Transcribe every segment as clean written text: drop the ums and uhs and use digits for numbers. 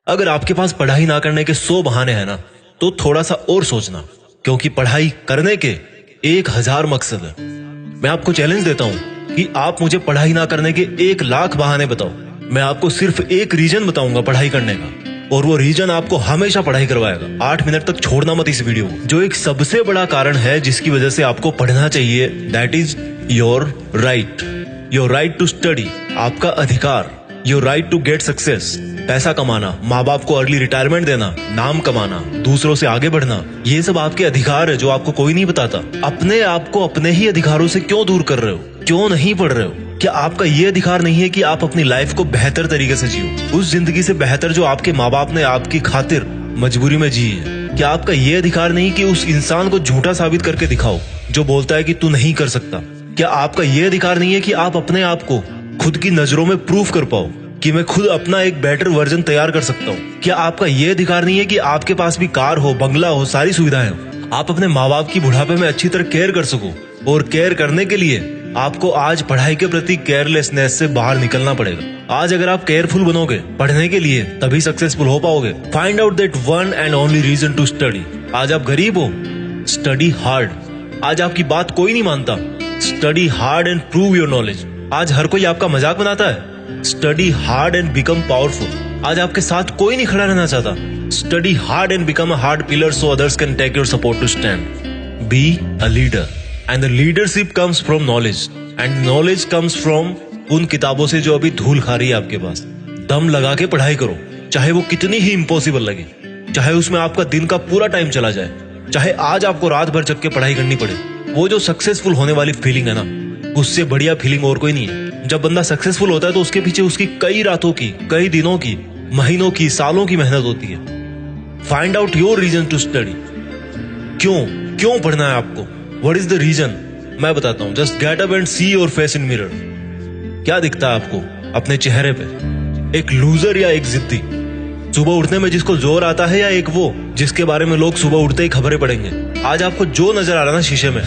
अगर आपके पास पढ़ाई ना करने के 100 बहाने हैं ना, तो थोड़ा सा और सोचना, क्योंकि पढ़ाई करने के 1000 मकसद है। मैं आपको चैलेंज देता हूं कि आप मुझे पढ़ाई ना करने के 1,00,000 बहाने बताओ, मैं आपको सिर्फ एक रीजन बताऊंगा पढ़ाई करने का, और वो रीजन आपको हमेशा पढ़ाई करवाएगा। 8 मिनट तक छोड़ना मत इस वीडियो को। जो एक सबसे बड़ा कारण है जिसकी वजह से आपको पढ़ना चाहिए, that is your right to study. आपका अधिकार, your right to get success. पैसा कमाना, माँ बाप को अर्ली रिटायरमेंट देना, नाम कमाना, दूसरों से आगे बढ़ना, ये सब आपके अधिकार है जो आपको कोई नहीं बताता। अपने आप को अपने ही अधिकारों से क्यों दूर कर रहे हो? क्यों नहीं पढ़ रहे हो? क्या आपका ये अधिकार नहीं है कि आप अपनी लाइफ को बेहतर तरीके से जियो, उस जिंदगी से बेहतर जो आपके माँ बाप ने आपकी खातिर मजबूरी में जी है? क्या आपका ये अधिकार नहीं कि उस इंसान को झूठा साबित करके दिखाओ जो बोलता है कि तू नहीं कर सकता? क्या आपका ये अधिकार नहीं है कि आप अपने आप को खुद की नजरों में प्रूफ कर पाओ कि मैं खुद अपना एक बेटर वर्जन तैयार कर सकता हूँ? क्या आपका ये अधिकार नहीं है कि आपके पास भी कार हो, बंगला हो, सारी सुविधाएं हो, आप अपने माँ बाप की बुढ़ापे में अच्छी तरह केयर कर सको? और केयर करने के लिए आपको आज पढ़ाई के प्रति केयरलेसनेस से बाहर निकलना पड़ेगा। आज अगर आप केयरफुल बनोगे पढ़ने के लिए, तभी सक्सेसफुल हो पाओगे। Find out that one and only reason to study. आज आप गरीब हो, स्टडी हार्ड। आज आपकी बात कोई नहीं मानता, study hard and prove your knowledge. आज हर कोई आपका मजाक बनाता है, study hard and become powerful. आज आपके साथ कोई नहीं खड़ा रहना चाहता, study hard and become a hard pillar so others can take your support to stand. Be a leader and the leadership comes from knowledge and knowledge comes from उन किताबों से जो अभी धूल खा रही है आपके पास। दम लगा के पढ़ाई करो, चाहे वो कितनी ही इम्पॉसिबल लगे, चाहे उसमें आपका दिन का पूरा टाइम चला जाए, चाहे आज आपको रात भर जग के पढ़ाई करनी पड़े। वो जो सक्सेसफुल होने वाली फीलिंग है ना, उससे बढ़िया फीलिंग और कोई नहीं है। जब बंदा सक्सेसफुल होता है तो उसके पीछे उसकी कई रातों की, कई दिनों की, महीनों की, सालों की मेहनत होती है। Find out your reason to study. क्यों पढ़ना है आपको? What is the reason? मैं बताता हूं। Just get up and see your face in mirror. क्या दिखता है आपको अपने चेहरे पे? एक लूजर या एक जिद्दी? सुबह उठने में जिसको जोर आता है, या एक वो जिसके बारे में लोग सुबह उठते ही खबरें पढ़ेंगे? आज आपको जो नजर आ रहा है ना शीशे में,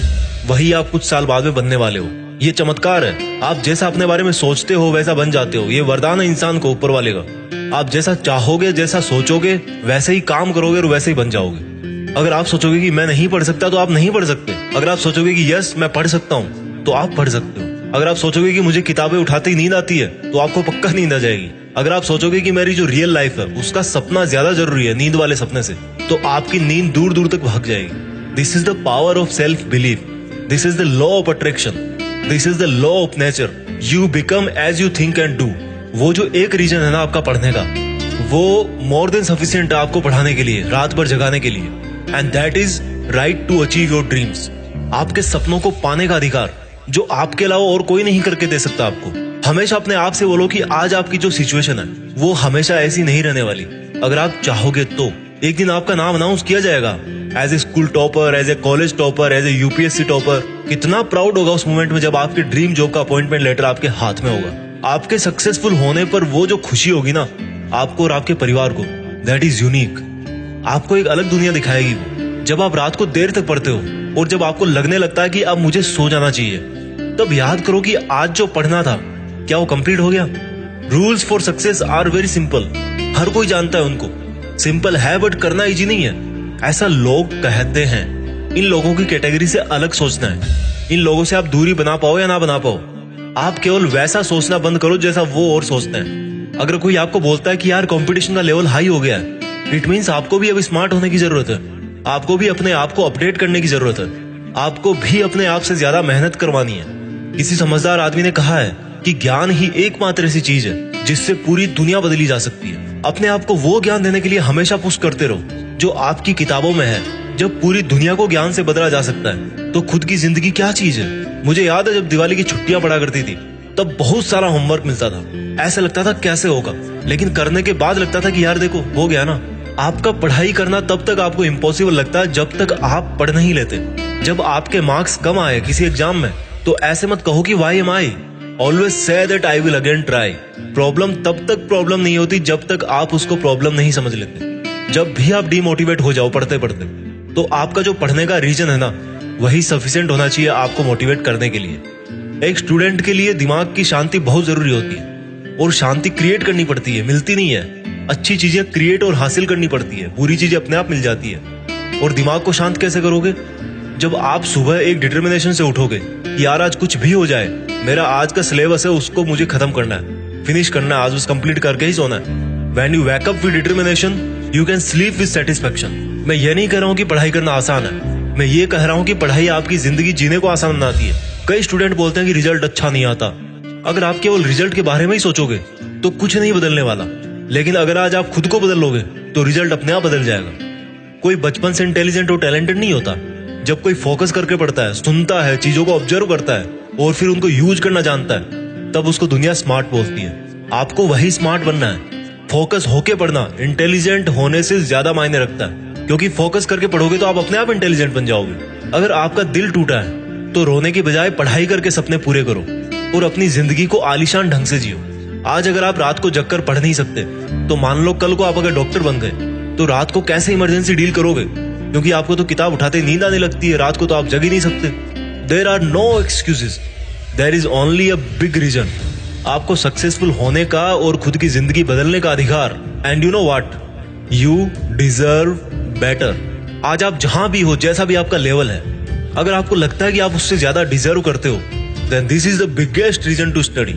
वही आप कुछ साल बाद में बनने वाले हो। ये चमत्कार है। आप जैसा अपने बारे में सोचते हो वैसा बन जाते हो। ये वरदान है इंसान को ऊपर वाले का। आप जैसा चाहोगे, जैसा सोचोगे, वैसे ही काम करोगे और वैसे ही बन जाओगे। अगर आप सोचोगे कि मैं नहीं पढ़ सकता, तो आप नहीं पढ़ सकते। अगर आप सोचोगे कि यस मैं पढ़ सकता हूँ, तो आप पढ़ सकते हो। अगर आप सोचोगे कि मुझे किताबें उठाते ही नींद आती है, तो आपको पक्का नींद आ जाएगी। अगर आप सोचोगे कि मेरी जो रियल लाइफ है उसका सपना ज्यादा जरूरी है नींद वाले सपने से, तो आपकी नींद दूर दूर तक भाग जाएगी। This is the power of self belief. This is the law of attraction. This is the law of nature. You become as you think and do. वो जो एक रीजन है ना आपका पढ़ने का, वो मोर देन सफिशिएंट है आपको पढ़ाने के लिए, रात भर जगाने के लिए। And that is right to achieve your dreams. आपके सपनों को पाने का अधिकार जो आपके अलावा और कोई नहीं करके दे सकता आपको। हमेशा अपने आप से बोलो कि आज आपकी जो सिचुएशन है वो हमेशा ऐसी नहीं रहने वाली। अगर आप चाहोगे तो एक दिन आपका नाम अनाउंस किया जाएगा as a school topper, as a college topper, as a UPSC topper. कितना प्राउड होगा उस मोमेंट में जब आपके ड्रीम जॉब का अपॉइंटमेंट लेटर आपके हाथ में होगा। आपके सक्सेसफुल होने पर वो जो खुशी होगी ना आपको और आपके परिवार को, दैट इज यूनिक। आपको एक अलग दुनिया दिखाएगी वो। जब आप रात को देर तक पढ़ते हो और जब आपको लगने लगता है कि अब मुझे सो जाना चाहिए, तब याद करो कि आज जो पढ़ना था क्या वो कंप्लीट हो गया? Rules for success are very simple. हर कोई जानता है उनको। सिंपल है बट करना इजी नहीं है, ऐसा लोग कहते हैं। इन लोगों की कैटेगरी से अलग सोचना है। इन लोगों से आप दूरी बना पाओ या ना बना पाओ, आप केवल वैसा सोचना बंद करो जैसा वो और सोचते हैं। अगर कोई आपको बोलता है कि यार कंपटीशन का लेवल हाई हो गया है, इट मीन्स आपको भी अब स्मार्ट होने की जरूरत है। आपको भी अपने आप को अपडेट करने की जरूरत है। आपको भी अपने आप से ज्यादा मेहनत करवानी है। किसी समझदार आदमी ने कहा है कि ज्ञान ही एकमात्र ऐसी चीज है जिससे पूरी दुनिया बदली जा सकती है। अपने आप को वो ज्ञान देने के लिए हमेशा पुश करते रहो जो आपकी किताबों में है। जब पूरी दुनिया को ज्ञान से बदला जा सकता है तो खुद की जिंदगी क्या चीज है? मुझे याद है जब दिवाली की छुट्टियां पड़ा करती थी, तब बहुत सारा होमवर्क मिलता था। ऐसा लगता था कैसे होगा, लेकिन करने के बाद लगता था कि यार देखो हो गया ना। आपका पढ़ाई करना तब तक आपको इम्पॉसिबल लगता है जब तक आप पढ़ नहीं लेते। जब आपके मार्क्स कम आए किसी एग्जाम में, तो ऐसे मत कहो कि why am I. Always say that I will again try. Problem तब तक प्रॉब्लम नहीं होती जब तक आप उसको प्रॉब्लम नहीं समझ लेते। जब भी आप डिमोटिवेट हो जाओ पढ़ते पढ़ते, तो आपका जो पढ़ने का रीजन है ना, वही सफिशिएंट होना चाहिए आपको मोटिवेट करने के लिए। एक स्टूडेंट के लिए दिमाग की शांति बहुत जरूरी होती है, और शांति क्रिएट करनी पड़ती है, मिलती नहीं है। अच्छी चीजें क्रिएट और हासिल करनी पड़ती है, बुरी चीजें अपने आप मिल जाती है। और दिमाग को शांत कैसे करोगे? जब आप सुबह एक डिटर्मिनेशन से उठोगे कि यार आज कुछ भी हो जाए, मेरा आज का सिलेबस है उसको मुझे खत्म करना है, फिनिश करना है, आज उस कंप्लीट करके ही सोना है। When you wake up with determination, you can sleep with satisfaction. मैं ये नहीं कह रहा हूँ कि पढ़ाई करना आसान है, मैं ये कह रहा हूँ कि पढ़ाई आपकी जिंदगी जीने को आसान बनाती है। कई स्टूडेंट बोलते हैं कि रिजल्ट अच्छा नहीं आता। अगर आप केवल रिजल्ट के बारे में ही सोचोगे तो कुछ नहीं बदलने वाला, लेकिन अगर आज आप खुद को बदल लोगे तो रिजल्ट अपने आप बदल जाएगा। कोई बचपन से इंटेलिजेंट और टैलेंटेड नहीं होता। जब कोई फोकस करके पढ़ता है, सुनता है, चीजों को ऑब्जर्व करता है और फिर उनको यूज करना जानता है, तब उसको दुनिया स्मार्ट बोलती है। आपको वही स्मार्ट बनना है। फोकस होके पढ़ना इंटेलिजेंट होने से ज्यादा मायने रखता है, क्योंकि फोकस करके पढ़ोगे तो आप अपने आप इंटेलिजेंट बन जाओगे। अगर आपका दिल टूटा है तो रोने की बजाय पढ़ाई करके सपने पूरे करो और अपनी जिंदगी को आलीशान ढंग से जियो। आज अगर आप रात को जगकर पढ़ नहीं सकते तो मान लो कल को आप अगर डॉक्टर बन गए तो रात को कैसे इमरजेंसी डील करोगे? क्योंकि आपको तो किताब उठाते नींद आने लगती है, रात को तो आप जग ही नहीं सकते। There are no excuses, there is only a big reason. आपको सक्सेसफुल होने का और खुद की जिंदगी बदलने का अधिकार। And you know what, you deserve better. आज आप जहां भी हो, जैसा भी आपका लेवल है, अगर आपको लगता है कि आप उससे ज्यादा डिजर्व करते हो, then this is the biggest reason to study.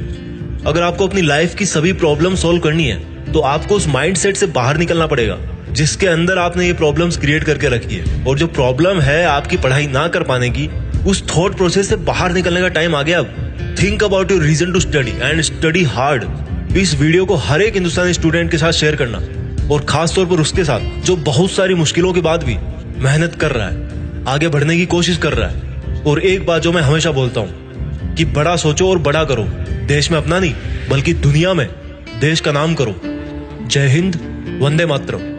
अगर आपको अपनी लाइफ की सभी प्रॉब्लम सॉल्व करनी है तो आपको उस माइंडसेट से बाहर निकलना पड़ेगा जिसके अंदर आपने ये प्रॉब्लम्स क्रिएट करके रखी है। और जो प्रॉब्लम है आपकी पढ़ाई ना कर पाने की, उस थॉट प्रोसेस से बाहर निकलने का टाइम आ गया अब। Think about your reason to study and study hard. इस वीडियो को हर एक हिंदुस्तानी स्टूडेंट के साथ शेयर करना, और खास तौर पर उसके साथ जो बहुत सारी मुश्किलों के बाद भी मेहनत कर रहा है, आगे बढ़ने की कोशिश कर रहा है। और एक बात जो मैं हमेशा बोलता हूँ कि बड़ा सोचो और बड़ा करो। देश में अपना नहीं बल्कि दुनिया में देश का नाम करो। जय हिंद, वंदे मातरम।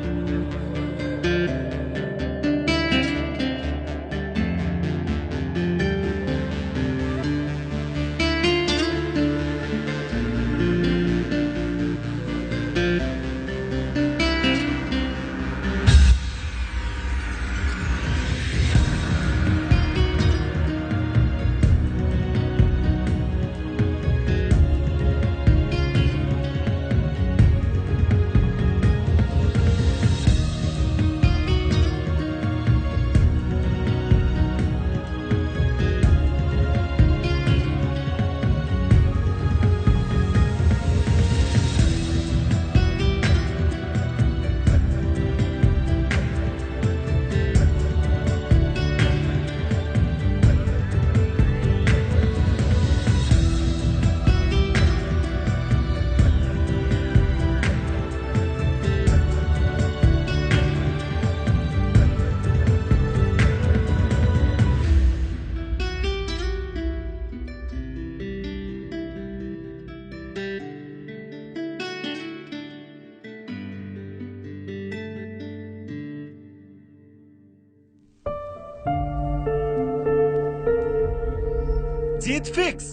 जीत फिक्स।